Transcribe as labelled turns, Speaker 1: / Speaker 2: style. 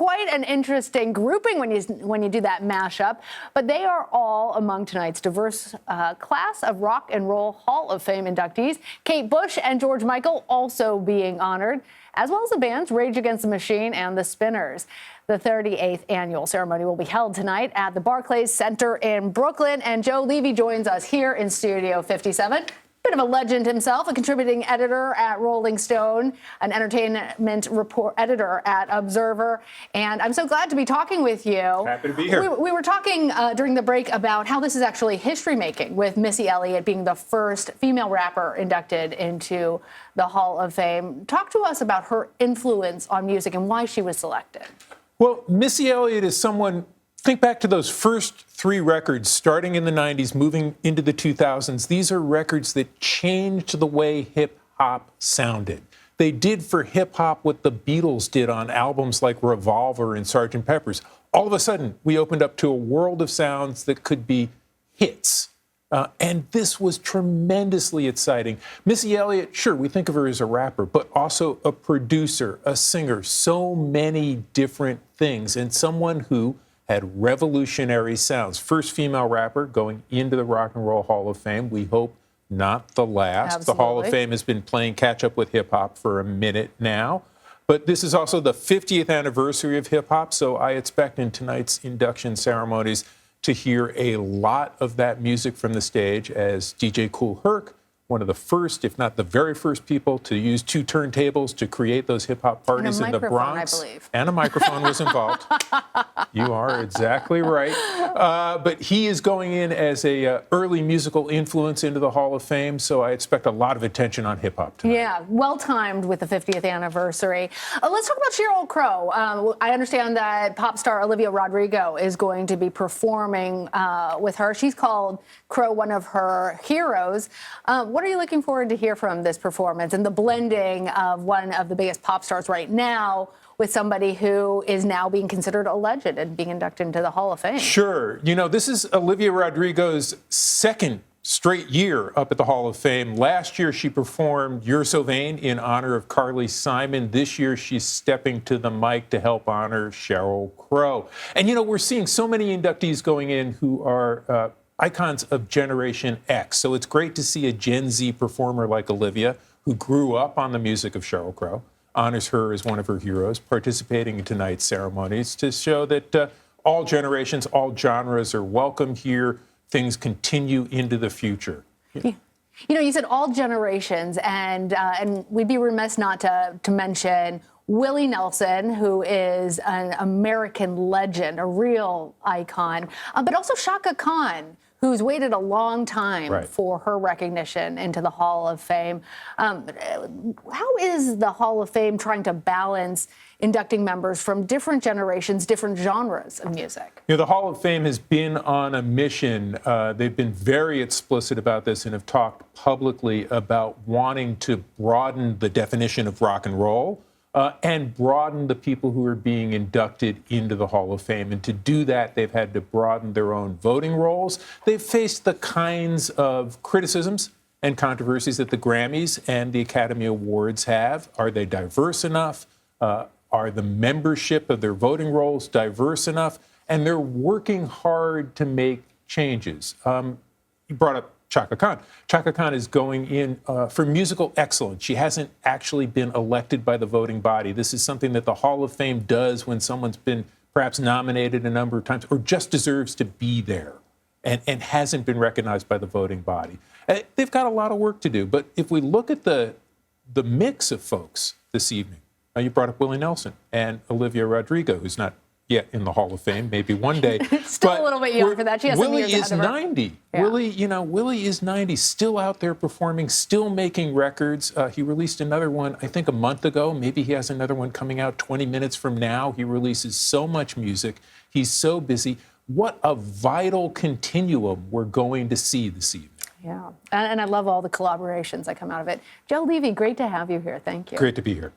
Speaker 1: quite an interesting grouping when you do that mashup. But they are all among tonight's diverse class of Rock and Roll Hall of Fame inductees. Kate Bush and George Michael also being honored, as well as the bands Rage Against the Machine and the Spinners. The 38th annual ceremony will be held tonight at the Barclays Center in Brooklyn. And Joe Levy joins us here in Studio 57. Bit of a legend himself, a contributing editor at Rolling Stone, an entertainment report editor at Observer. And I'm so glad to be talking with you.
Speaker 2: Happy to be here.
Speaker 1: We were talking during the break about how this is actually history making, with Missy Elliott being the first female rapper inducted into the Hall of Fame. Talk to us about her influence on music and why she was selected.
Speaker 2: Well, Missy Elliott is someone, think back to those first three records starting in the 90s, moving into the 2000s. These are records that changed the way hip-hop sounded. They did for hip-hop what the Beatles did on albums like Revolver and Sgt. Pepper's. All of a sudden, we opened up to a world of sounds that could be hits. And this was tremendously exciting. Missy Elliott, sure, we think of her as a rapper, but also a producer, a singer, so many different things, and someone who had revolutionary sounds. First female rapper going into the Rock and Roll Hall of Fame. We hope not the last.
Speaker 1: Absolutely.
Speaker 2: The Hall of Fame has been playing catch up with hip-hop for a minute now. But this is also the 50th anniversary of hip-hop, so I expect in tonight's induction ceremonies to hear a lot of that music from the stage as DJ Kool Herc, one of the first, if not the very first people to use two turntables to create those hip-hop parties in the Bronx.
Speaker 1: I believe.
Speaker 2: And a microphone was involved. You are exactly right. But he is going in as a early musical influence into the Hall of Fame, so I expect a lot of attention on hip-hop tonight.
Speaker 1: Yeah, well-timed with the 50th anniversary. Let's talk about Sheryl Crow. I understand that pop star Olivia Rodrigo is going to be performing with her. She's called Crow one of her heroes. What are you looking forward to hear from this performance and the blending of one of the biggest pop stars right now with somebody who is now being considered a legend and being inducted into the Hall of Fame?
Speaker 2: Sure. You know, this is Olivia Rodrigo's second straight year up at the Hall of Fame. Last year, she performed You're So Vain in honor of Carly Simon. This year, she's stepping to the mic to help honor Sheryl Crow. And, you know, we're seeing so many inductees going in who are icons of Generation X. So it's great to see a Gen Z performer like Olivia, who grew up on the music of Sheryl Crow, honors her as one of her heroes, participating in tonight's ceremonies to show that all generations, all genres are welcome here. Things continue into the future.
Speaker 1: You know, you said all generations, and we'd be remiss not to mention Willie Nelson, who is an American legend, a real icon, but also Chaka Khan, who's waited a long time for her recognition into the Hall of Fame. How is the Hall of Fame trying to balance inducting members from different generations, different genres of music?
Speaker 2: You know, the Hall of Fame has been on a mission. They've been very explicit about this and have talked publicly about wanting to broaden the definition of rock and roll and broaden the people who are being inducted into the Hall of Fame. And to do that, they've had to broaden their own voting rolls. They've faced the kinds of criticisms and controversies that the Grammys and the Academy Awards have. Are they diverse enough? Are the membership of their voting rolls diverse enough? And they're working hard to make changes. You brought up Chaka Khan. Chaka Khan is going in for musical excellence. She hasn't actually been elected by the voting body. This is something that the Hall of Fame does when someone's been perhaps nominated a number of times or just deserves to be there and hasn't been recognized by the voting body. They've got a lot of work to do. But if we look at the mix of folks this evening, you brought up Willie Nelson and Olivia Rodrigo, who's not yet in the Hall of Fame, maybe one day.
Speaker 1: Still a little bit young for that. She has
Speaker 2: Willie
Speaker 1: some years
Speaker 2: is
Speaker 1: ahead of her.
Speaker 2: 90.
Speaker 1: Yeah.
Speaker 2: Willie is 90, still out there performing, still making records. He released another one, I think, a month ago. Maybe he has another one coming out 20 minutes from now. He releases so much music. He's so busy. What a vital continuum we're going to see this evening.
Speaker 1: Yeah, and I love all the collaborations that come out of it. Joe Levy, great to have you here. Thank you.
Speaker 2: Great to be here.